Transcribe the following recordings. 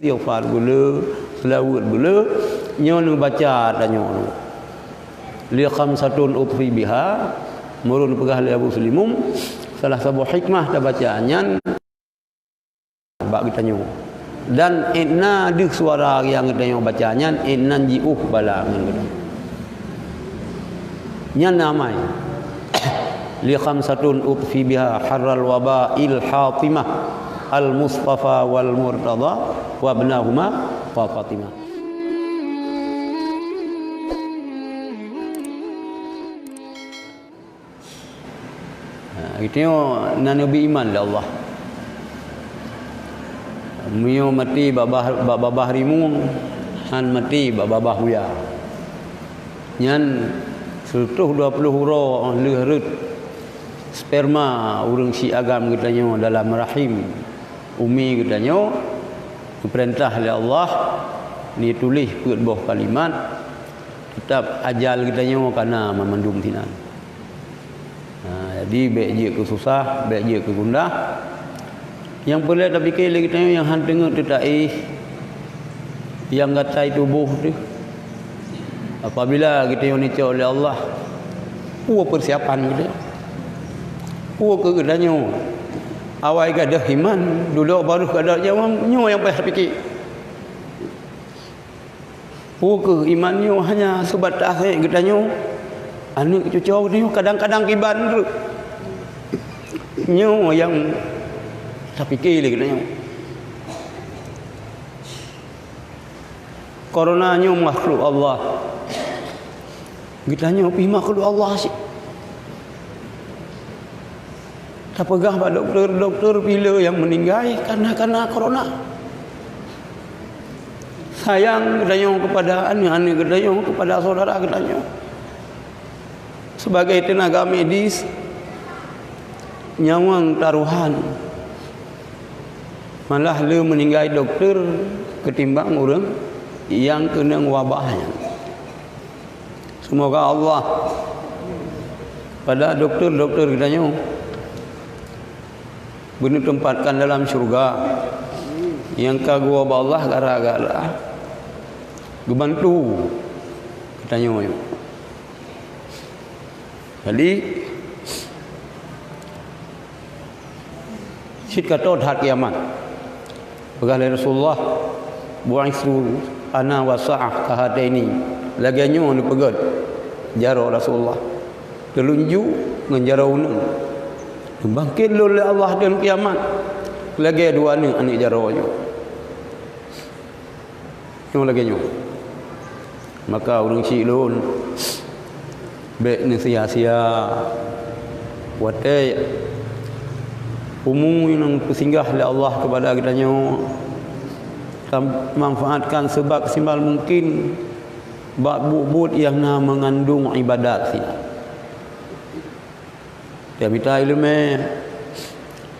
istighfar gula, selawat gula, nyo nu baca tanya nu. Li khamsatun utfi biha, murun pegah li Abu Sulimum, salah satu hikmah ta bacaannya bak kita nyo. Dan inna di suara yang kita nyo bacaannya innan jiuh balangan kita. Nya namai li khamsatun utfi biha harral waba'il hatimah al mustafa wal murtada wa ibnahuma wa fatimah. Kita nabi iman lah Allah. Mio mati babah rimu, han mati babah buya. Nyan 120 huruf leherut sperma urang si agam katanya dalam rahim umi katanya diperintah oleh Allah ni tulis ke bawah kalimat tetap ajal katanya karena memandung tinan. Jadi baik je ke susah, baik je ke gundah. Yang boleh tak fikir lagi tanya yang han tengok tu tak yang gatai tubuh tu. Apabila kita yang dicak oleh Allah, puas persiapan kita. Puas ke katanya. Awal ke dah iman, dulu baru ke ada jawab nyo yang payah fikir. Puas ke iman nyo hanya sebatas katanya. Anak cucu ni kadang-kadang kiban tu. Nyo yang tak fikir lagi katanya. Corona nyo makhluk Allah. Katanya pi makhluk Allah sih. Tak pegah pak doktor bila yang meninggal karena corona. Sayang katanya kepada anak katanya kepada saudara katanya. Sebagai tenaga medis nyawang taruhan malah le meninggal doktor ketimbang orang yang kena wabahnya. Semoga Allah pada doktor-doktor katanya benar tempatkan dalam syurga yang kagua Allah gara-gara gebantu katanya. Jadi sit kata hari kiamat. Pegala Rasulullah bu'itsu ana wa sa'ah kahadaini. Lagiannya ni pegat jaro Rasulullah. Telunjuk ngan jaro unang. Bangkit oleh Allah dan kiamat. Lagi dua ni anak jaronya. Yang lagiannya. Maka orang silun baik ni sia-sia watai umum yang tersinggah oleh Allah kepada kitanya manfaatkan sebab simbal mungkin bab bubut yang mengandung ibadat sih. Dia minta ilmu,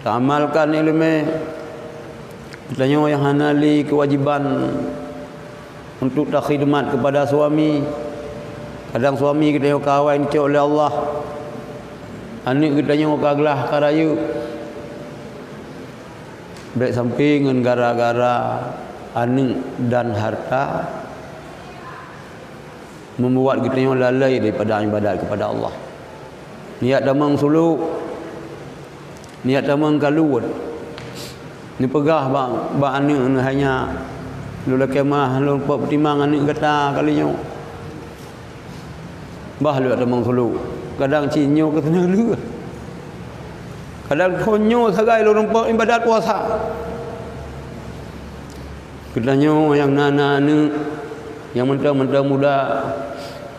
amalkan ilmu. Kitanya yang hanali kewajiban untuk tak khidmat kepada suami. Kadang suami kita yang kawan cik oleh Allah. Anak kita yang kaglah karaya. Baik sampingan gara-gara anak dan harta membuat kita yang lalai daripada ibadat kepada Allah. Niat damang suluk, niat damang kaluan. Ni pegah bang anak hanya lula kemah lupa pertimbangan anak kata kalinya. Bah lu ada mengsuluk. Kadang cinyo ke sana lu. Kadang konyo sagai lu nampak ibadat puasa. Kedanyo yang nana ni yang mentang-mentang muda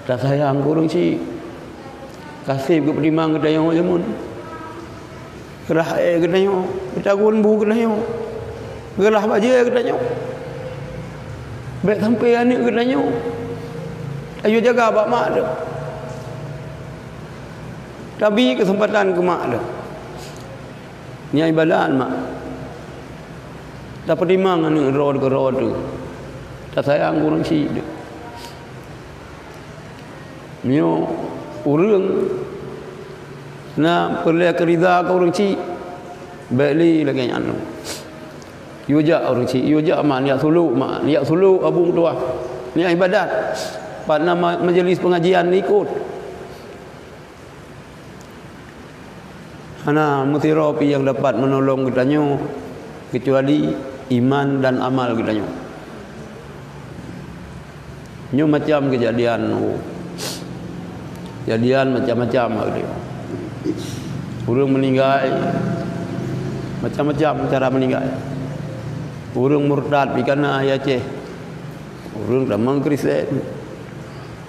tak sayang kurang si. Kasih ke pertimbangan kedanyo jamun. Kerah kedanyo, petagun bu kedanyo. Gerah baje kedanyo. Baik sampai anak kedanyo. Ayo jaga bak mak tu. Tapi kesempatan ke mak dah. Ni ibadat mak. Tak pertimbangan ni road ke road tu. Tak sayang kurang si dia. Nyo urang nak perlu kerida ke urang si. Baik li lagi anu. Yujak orang cik, yujak mak niat suluk, abung tua. Ni ibadat. Pada majlis pengajian ni ikut. Hana mutirapi yang dapat menolong kitanya kecuali iman dan amal kitanya. Nyu macam kejadian macam-macam dia. Orang meninggal macam-macam cara meninggal. Orang murtad pikana ya Aceh. Orang damang Kristen.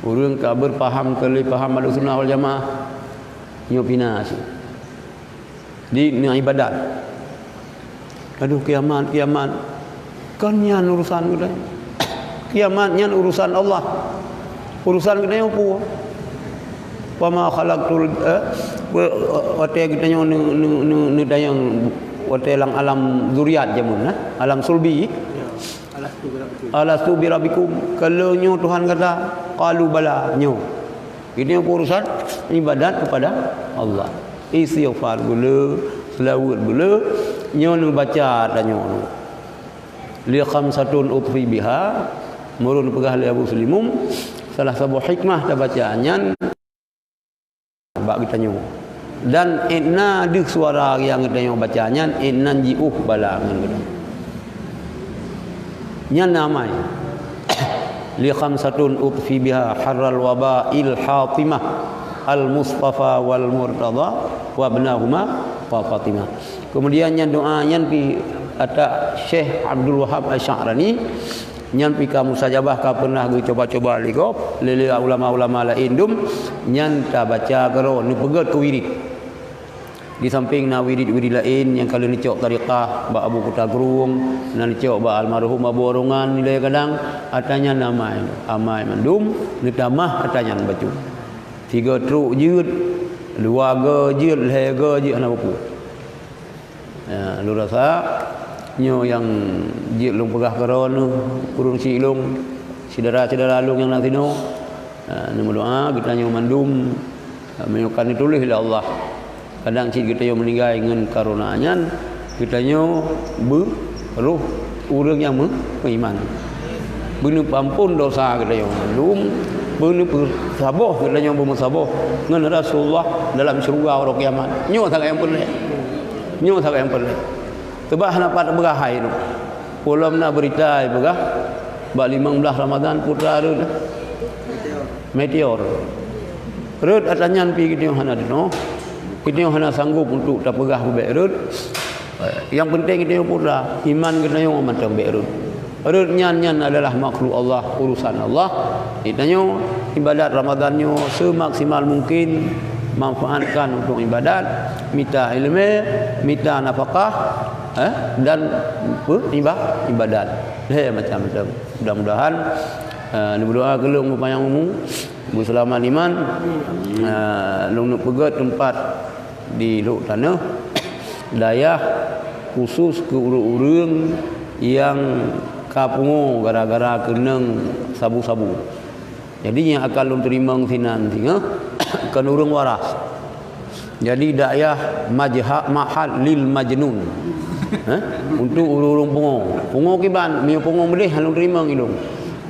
Orang ka berpaham kali paham Ahlussunnah wal Jamaah. Nyu pinas. Di ibadat. Aduh kiamat. Kan nyan urusan kita. Kiamat nyan urusan Allah. Urusan kita yang apa? Wa ma khalaqtul wate kita ni dayang wate alam zuriat jamun alam sulbi. Alastu birabbikum. Kalau nyo Tuhan kata qalu bala nyo. Ini urusan ibadat kepada Allah. Istighfar gula, selawat gula, nyo nu baca dan nyo. Li khamsatun utfi biha, murun pegah li Abu Sulimum. Salah satu hikmah ta bacaannya bak kita nyo. Dan inna di suara yang kita nyo bacanya innan jiuh balangan kita. Nyan namai li khamsatun utfi biha harral waba'il hatimah al-mustafa wal murtada wa ibnahuma wa fatimah. Kemudian yang doa yang pi ada Syekh Abdul Wahab Asy'arani yang pi kamu sajabah ka pernah coba-coba ligop lele ulama-ulama lain dum yang ta baca karo ni pegat ke wirid. Di samping na wirid-wirid lain yang kalau ni cok tariqah ba Abu Kutagrung nan cok ba almarhum Abu Orongan nilai kadang atanya nama amai mandum ni tamah atanya baca 3 truk jut 2 ge jut 2 ge jut ana buku ya lu rasa nyo yang jut long pegah karon kurung si long saudara-saudara long yang nak tino nama doa kita nyo mandum menyukan ditulis oleh Allah. Kadang cik kita yang meninggal dengan karunaannya kita nyo beruh orang yang beriman. Benar ampun dosa kita yang belum benar bersabar kita yang bersabar dengan Rasulullah dalam syurga orang kiamat. Nyo sangat yang pelik. Nyo sangat yang pelik. Tebah dapat berahai tu. Polam nak berita begah bak 15 Ramadan putra ada meteor. Rut atanyan pi kita yang hana dino. Kita yang hana sanggup untuk tak pegah bebek rut. Yang penting kita yang pula iman kita yang macam bebek rut. Rut nyan adalah makhluk Allah, urusan Allah. Kita yang ibadat Ramadannya semaksimal mungkin manfaatkan untuk ibadat, minta ilmu, minta nafkah, dan ibadat. Macam-macam. Mudah-mudahan berdoa kelung upayang umum berselamat iman long nak pegat tempat di luk tanah dayah khusus ke urang yang kapungo gara-gara keneng sabu-sabu. Jadi yang akan long terima sinan singa kan urang waras. Jadi dayah mahal lil majnun. Untuk urang pungo. Pungo kiban, mi pungo bedeh long terima ngilung.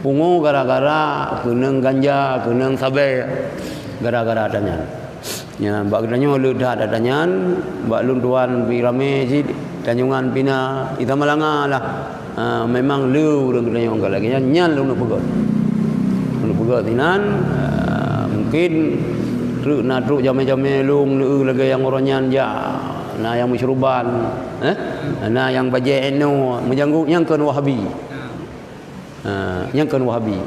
Pungo gara-gara keneng ganja, keneng sabai gara-gara adanya. Ya, bak katanya ledah adanya, bak lun tuan pi rame si Tanjungan Pina, kita malanga lah. Memang lu orang katanya orang lagi nyan lu nak pegat. Lu pegat tinan mungkin truk na truk jame-jame lung lu lagi yang orang nyan ja. Nah yang musyruban, nah yang baje eno menjanggu yang kan Wahabi. Yang kan Wahabi.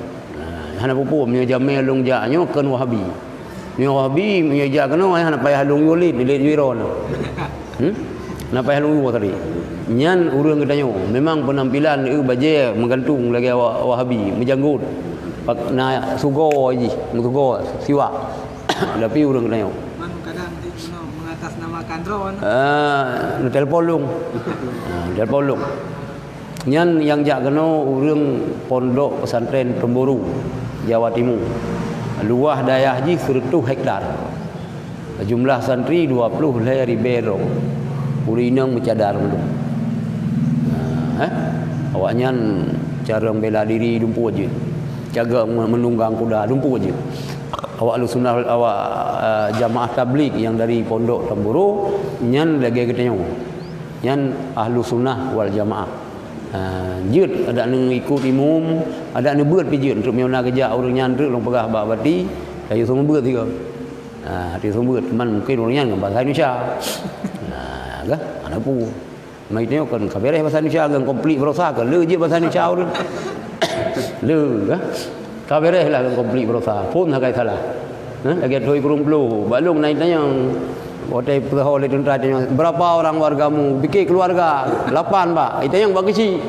Hana pupu me jame lung ja nyo kan Wahabi. Nyo Wahabi me ja kano hana payah lung yulid lid wiron. Na payah lung wo tadi. Nyan urang katanya memang penampilan baje menggantung lagi Wahabi menjanggut. Na sugo ji, sugo siwa. Tapi urang katanya. Kadang mengatasnamakan drone. Telpon lung. Telpon lung. Nyan yang jak kena urang pondok pesantren Pemburu Jawa Timur. Luah dayah ji 100 hektar. Jumlah santri 20 ribu. Urinang mencadar belum. Awak nyan cara membela diri dumpu aje. Jaga menunggang kuda dumpu aje. Awak ahlu sunnah, awak jamaah tabligh yang dari pondok Tamburu nyan lagi kita nyong. Nyan ahlu sunnah wal jamaah. Jut ada nang ikut imum, ada nang beut pi jut untuk miona kerja orang nyan ruk long pegah ba bati. Ayo semua beut tiga. Dia semua beut teman mungkin orang nyan bahasa Indonesia. Gah ana pu. Mai tengok kan kabareh bahasa Indonesia gang komplit berosa ke le je bahasa Indonesia orang. Le gah. Kabareh lah gang komplit berosa. Pun hakai salah. Lagi doi kurung pelu. Balung naik tanya hotel pehol itu tanya berapa orang wargamu? Fikir keluarga 8 Pak. Itu yang bagi si.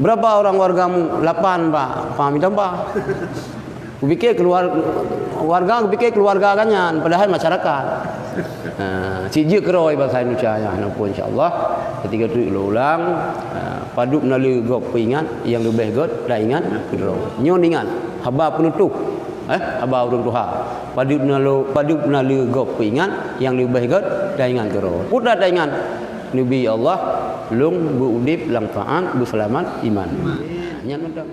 Berapa orang wargamu? 8 Pak. Paham tambah. Fikir warga fikir keluarga kanyan padahal masyarakat. Siji keroi bahasa Indonesia yang pun insyaallah ketika tu ulang paduk nalu gop ingat yang lebih god dah ingat kedro. Nyon ingat haba penutup haba urang Tuhan. Paduk nalu gop ingat yang lebih god dah ingat kedro. Putra dah ingat Nabi Allah lung beudip lang taat berselamat iman. Nyan mantap.